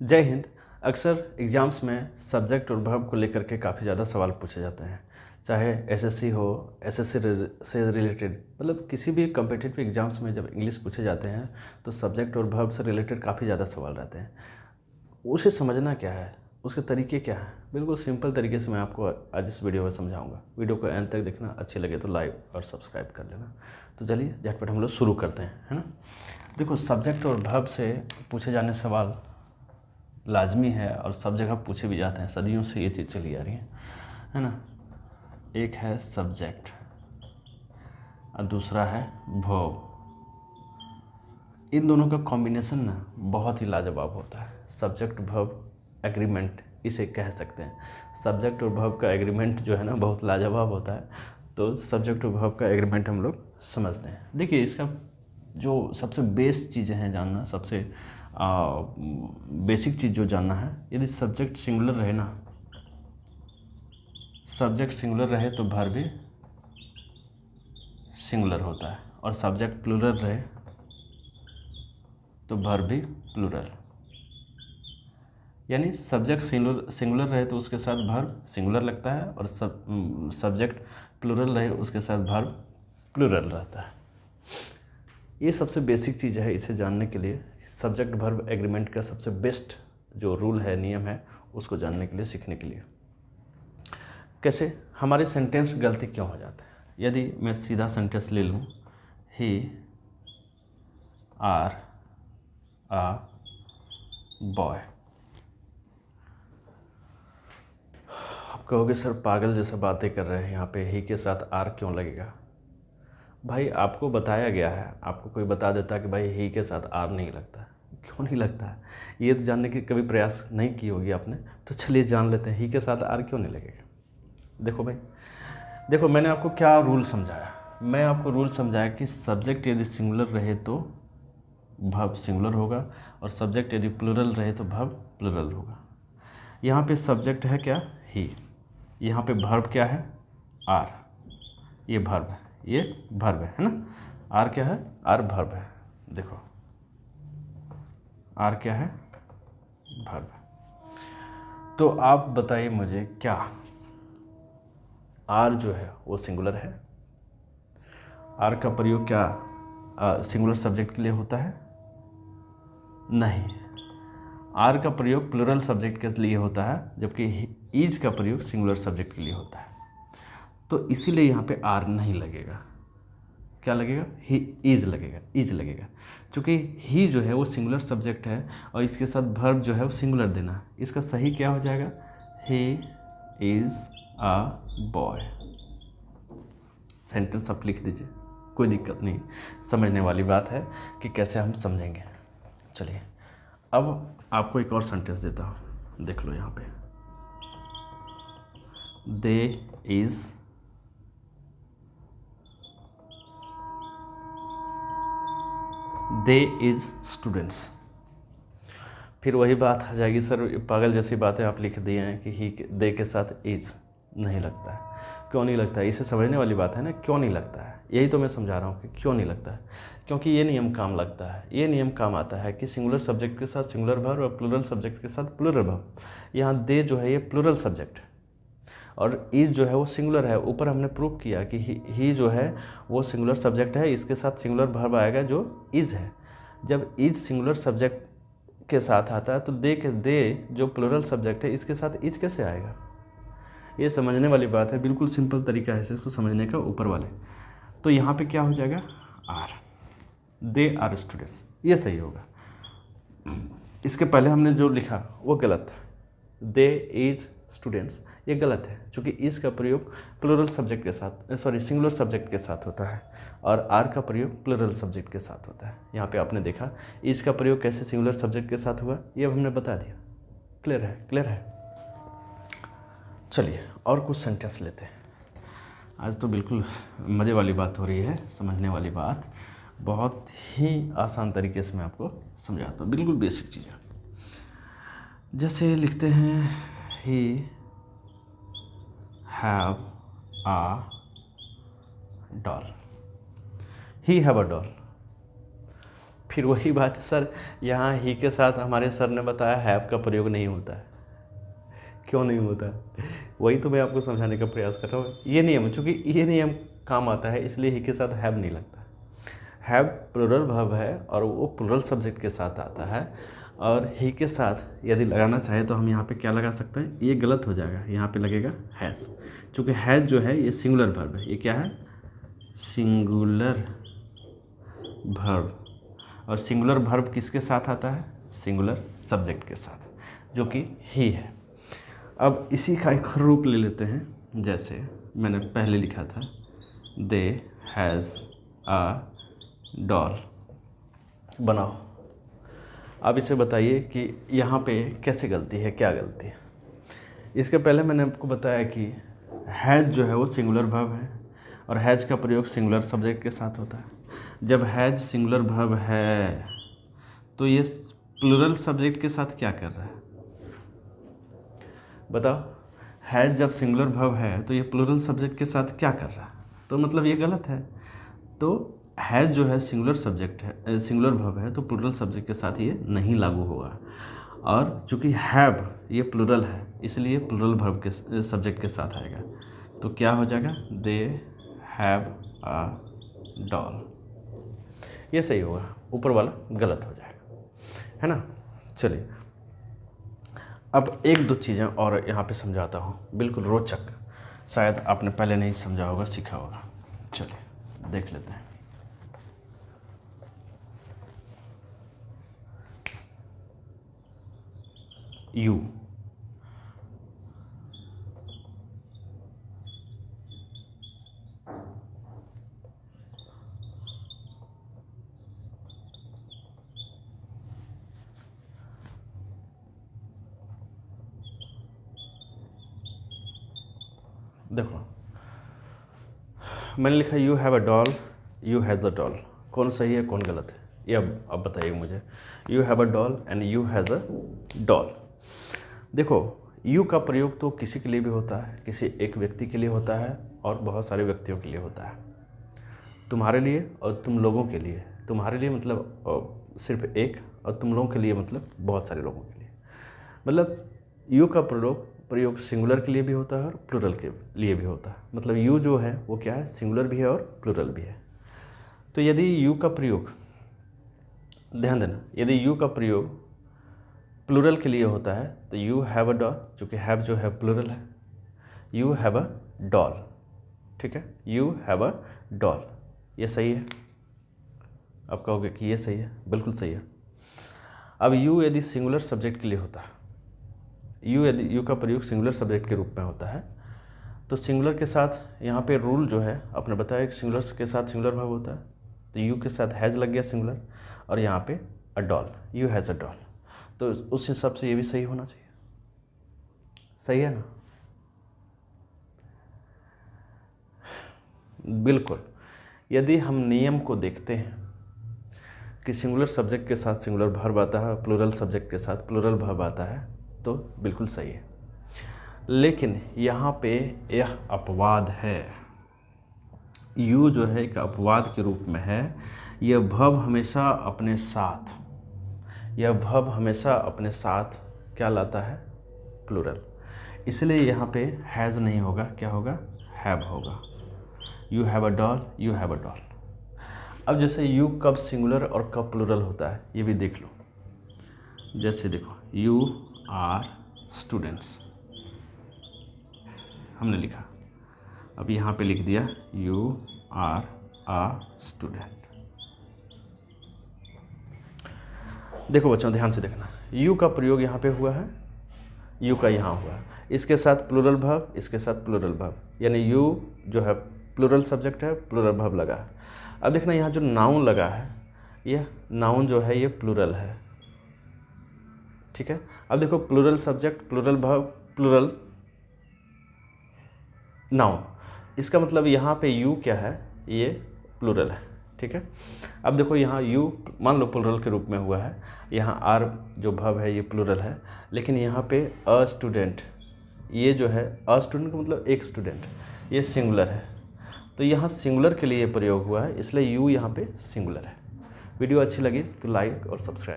जय हिंद। अक्सर एग्ज़ाम्स में सब्जेक्ट और वर्ब को लेकर के काफ़ी ज़्यादा सवाल पूछे जाते हैं, चाहे एसएससी हो, एसएससी से रिलेटेड, मतलब किसी भी कम्पिटिटिव एग्ज़ाम्स में जब इंग्लिश पूछे जाते हैं तो सब्जेक्ट और वर्ब से रिलेटेड काफ़ी ज़्यादा सवाल रहते हैं। उसे समझना क्या है, उसके तरीके क्या हैं, बिल्कुल सिंपल तरीके से मैं आपको आज इस वीडियो में समझाऊंगा। वीडियो को एंड तक देखना, अच्छी लगे तो लाइक और सब्सक्राइब कर लेना। तो चलिए झटपट हम लोग शुरू करते हैं, है ना। देखो, सब्जेक्ट और वर्ब से पूछे जाने सवाल लाजमी है और सब जगह पूछे भी जाते हैं, सदियों से ये चीज़ चली आ रही है ना। एक है सब्जेक्ट और दूसरा है वर्ब। इन दोनों का कॉम्बिनेशन ना बहुत ही लाजवाब होता है। सब्जेक्ट वर्ब एग्रीमेंट इसे कह सकते हैं। सब्जेक्ट और वर्ब का एग्रीमेंट जो है ना बहुत लाजवाब होता है। तो सब्जेक्ट और वर्ब का एग्रीमेंट हम लोग समझते हैं। देखिए, इसका जो सबसे बेस चीज़ें हैं जानना, सबसे बेसिक चीज़ जो जानना है, यदि सब्जेक्ट सिंगुलर रहे ना, सब्जेक्ट सिंगुलर रहे तो वर्ब भी सिंगुलर होता है, और सब्जेक्ट प्लूरल रहे तो वर्ब भी प्लूरल। यानी सब्जेक्ट सिंगुलर रहे तो उसके साथ वर्ब सिंगुलर लगता है, और सब्जेक्ट प्लूरल रहे उसके साथ वर्ब प्लूरल रहता है। ये सबसे बेसिक चीज़ है। इसे जानने के लिए सब्जेक्ट वर्ब एग्रीमेंट का सबसे बेस्ट जो रूल है, नियम है, उसको जानने के लिए, सीखने के लिए। कैसे हमारे सेंटेंस गलती क्यों हो जाते हैं। यदि मैं सीधा सेंटेंस ले लूँ, ही आर आ बॉय, आप कहोगे सर पागल जैसे बातें कर रहे हैं, यहाँ पे ही के साथ आर क्यों लगेगा। भाई आपको बताया गया है, आपको कोई बता देता है कि भाई ही के साथ आर नहीं लगता है, क्यों नहीं लगता है, ये तो जानने की कभी प्रयास नहीं की होगी आपने। तो चलिए जान लेते हैं, ही के साथ आर क्यों नहीं लगेगा। देखो भाई, देखो मैंने आपको क्या रूल समझाया। मैं आपको रूल समझाया कि सब्जेक्ट यदि सिंगुलर रहे तो वर्ब सिंगुलर होगा, और सब्जेक्ट यदि प्लूरल रहे तो वर्ब प्लूरल होगा। यहाँ पे सब्जेक्ट है क्या, ही, यहाँ पे वर्ब क्या है, आर, ये वर्ब है, ये वर्ब है ना। आर क्या है, आर वर्ब है। देखो आर क्या है, वर्ब है। तो आप बताइए मुझे, क्या आर जो है वो सिंगुलर है। आर का प्रयोग क्या सिंगुलर सब्जेक्ट के लिए होता है? नहीं, आर का प्रयोग प्लूरल सब्जेक्ट के लिए होता है, जबकि इज का प्रयोग सिंगुलर सब्जेक्ट के लिए होता है। तो इसीलिए यहाँ पे आर नहीं लगेगा। क्या लगेगा, ही इज लगेगा, इज लगेगा। चूँकि ही जो है वो सिंगुलर सब्जेक्ट है और इसके साथ वर्ब जो है वो सिंगुलर देना है। इसका सही क्या हो जाएगा, he is a boy. Sentence आप लिख दीजिए, कोई दिक्कत नहीं, समझने वाली बात है कि कैसे हम समझेंगे। चलिए अब आपको एक और सेंटेंस देता हूँ, देख लो यहाँ पे। दे इज स्टूडेंट्स। फिर वही बात आ जाएगी, सर पागल जैसी बातें आप लिख दिए हैं कि ही दे के साथ इज नहीं लगता है। क्यों नहीं लगता है, इसे समझने वाली बात है ना, क्यों नहीं लगता है। यही तो मैं समझा रहा हूँ कि क्यों नहीं लगता है। क्योंकि ये नियम काम लगता है, ये नियम काम आता है कि सिंगुलर सब्जेक्ट के साथ सिंगुलर वर्ब और प्लूरल सब्जेक्ट के साथ प्लूरल वर्ब। यहाँ दे जो है ये प्लूरल सब्जेक्ट है और इज जो है वो सिंगुलर है। ऊपर हमने प्रूव किया कि ही जो है वो सिंगुलर सब्जेक्ट है, इसके साथ सिंगुलर वर्ब आएगा जो इज है। जब इज सिंगुलर सब्जेक्ट के साथ आता है तो दे जो प्लूरल सब्जेक्ट है इसके साथ इज कैसे आएगा। ये समझने वाली बात है, बिल्कुल सिंपल तरीका है इसको समझने का, ऊपर वाले। तो यहाँ पे क्या हो जाएगा, आर, दे आर स्टूडेंट्स, ये सही होगा। इसके पहले हमने जो लिखा वो गलत था, दे इज स्टूडेंट्स, ये गलत है, क्योंकि इस का प्रयोग प्लूरल सब्जेक्ट के साथ, सिंगुलर सब्जेक्ट के साथ होता है और आर का प्रयोग प्लूरल सब्जेक्ट के साथ होता है। यहाँ पे आपने देखा इस का प्रयोग कैसे सिंगुलर सब्जेक्ट के साथ हुआ, ये हमने बता दिया। क्लियर है, क्लियर है। चलिए और कुछ सेंटेंस लेते हैं। आज तो बिल्कुल मज़े वाली बात हो रही है, समझने वाली बात, बहुत ही आसान तरीके से मैं आपको समझाता हूँ, बिल्कुल बेसिक चीज़ है। जैसे लिखते हैं, he have a doll, he have a doll. फिर वही बात है सर, यहाँ ही के साथ हमारे सर ने बताया हैव का प्रयोग नहीं होता है। क्यों नहीं होता है? वही तो मैं आपको समझाने का प्रयास कर रहा हूँ। ये नियम, चूँकि ये नियम काम आता है इसलिए ही के साथ हैव नहीं लगता। हैव प्लूरल वर्ब है और वो प्लूरल सब्जेक्ट के साथ आता है, और ही के साथ यदि लगाना चाहे तो हम यहाँ पे क्या लगा सकते हैं? ये गलत हो जाएगा, यहाँ पे लगेगा हैज़। चूँकि हैज़ जो है ये सिंगुलर वर्ब है। ये क्या है? Singular verb. और सिंगुलर वर्ब किसके साथ आता है? सिंगुलर सब्जेक्ट के साथ, जो कि ही है। अब इसी का एक रूप ले लेते हैं, जैसे मैंने पहले लिखा था, दे हैज़ आ डॉल। बनाओ। अब इसे बताइए कि यहाँ पे कैसे गलती है, क्या गलती है। इसके पहले मैंने आपको बताया कि हैज़ जो है वो सिंगुलर वर्ब है, और हैज़ का प्रयोग सिंगुलर सब्जेक्ट के साथ होता है। जब हैज़ सिंगुलर वर्ब है तो ये प्लूरल सब्जेक्ट के साथ क्या कर रहा है? बताओ। हैज़ जब सिंगुलर वर्ब है तो ये प्लूरल सब्जेक्ट के साथ क्या कर रहा है? तो मतलब ये गलत है। तो हैज़ जो है सिंगुलर सब्जेक्ट है, सिंगुलर वर्ब है, तो प्लूरल सब्जेक्ट के साथ ये नहीं लागू होगा। और चूँकि हैव ये प्लूरल है इसलिए प्लूरल वर्ब के सब्जेक्ट के साथ आएगा। तो क्या हो जाएगा? They have a doll. ये सही होगा, ऊपर वाला गलत हो जाएगा, है ना। चलिए अब एक दो चीज़ें और यहाँ पे समझाता हूँ, बिल्कुल रोचक, शायद आपने पहले नहीं समझा होगा, सीखा होगा। चलिए देख लेते हैं। यू, देखो मैंने लिखा you have a doll, you has a doll. कौन सही है कौन गलत है ये अब बताइए मुझे। You have a doll and you has a doll. देखो यू का प्रयोग तो किसी के लिए भी होता है, किसी एक व्यक्ति के लिए होता है और बहुत सारे व्यक्तियों के लिए होता है। तुम्हारे लिए और तुम लोगों के लिए। तुम्हारे लिए मतलब सिर्फ एक, और तुम लोगों के लिए मतलब बहुत सारे लोगों के लिए। मतलब यू का प्रयोग सिंगुलर के लिए भी होता है और प्लूरल के लिए भी होता है। मतलब यू जो है वो क्या है? सिंगुलर भी है और प्लूरल भी है। तो यदि यू का प्रयोग, ध्यान देना, यदि यू का प्रयोग प्लूरल के लिए होता है तो यू हैव अ डॉल, चूँकि हैव जो है प्लूरल है, यू हैव अ डॉल, ठीक है, यू हैव अ डॉल। ये सही है? आप कहोगे कि ये सही है, बिल्कुल सही है। अब यू यदि सिंगुलर सब्जेक्ट के लिए होता है, यदि यू का प्रयोग सिंगुलर सब्जेक्ट के रूप में होता है, तो सिंगुलर के साथ यहाँ पे रूल जो है आपने बताया कि सिंगुलर के साथ सिंगुलर वर्ब होता है, तो यू के साथ हैज़ लग गया सिंगुलर, और यहाँ पे a doll, you has a doll. तो उस हिसाब से ये भी सही होना चाहिए। सही है ना? बिल्कुल। यदि हम नियम को देखते हैं कि सिंगुलर सब्जेक्ट के साथ सिंगुलर वर्ब आता है, प्लूरल सब्जेक्ट के साथ प्लूरल वर्ब आता है, तो बिल्कुल सही है। लेकिन यहाँ पे यह अपवाद है। यू जो है एक अपवाद के रूप में है। यह वर्ब हमेशा अपने साथ, यह वर्ब हमेशा अपने साथ क्या लाता है? प्लूरल। इसलिए यहाँ पे हैज़ नहीं होगा, क्या होगा? हैव होगा। You have a doll, you have a doll. अब जैसे यू कब सिंगुलर और कब प्लूरल होता है ये भी देख लो। जैसे देखो यू आर स्टूडेंट्स हमने लिखा, अब यहाँ पे लिख दिया यू आर आ स्टूडेंट। देखो बच्चों ध्यान से देखना, यू का प्रयोग यहाँ पे हुआ है, यू का यहाँ हुआ है, इसके साथ प्लूरल वर्ब, इसके साथ प्लूरल वर्ब, यानी यू जो है प्लूरल सब्जेक्ट है, प्लूरल वर्ब लगा है। अब देखना यहाँ जो नाउन लगा है, यह नाउन जो है ये प्लूरल है, ठीक है। अब देखो plural subject, plural verb, plural noun, इसका मतलब यहाँ पे यू क्या है? ये प्लूरल है, ठीक है। अब देखो यहाँ यू मान लो प्लूरल के रूप में हुआ है, यहाँ आर जो वर्ब है ये प्लूरल है, लेकिन यहाँ पे अ स्टूडेंट, ये जो है अ स्टूडेंट का मतलब एक स्टूडेंट, ये सिंगुलर है, तो यहाँ सिंगुलर के लिए प्रयोग हुआ है, इसलिए यू यहाँ पे सिंगुलर है। वीडियो अच्छी लगी तो लाइक और सब्सक्राइब।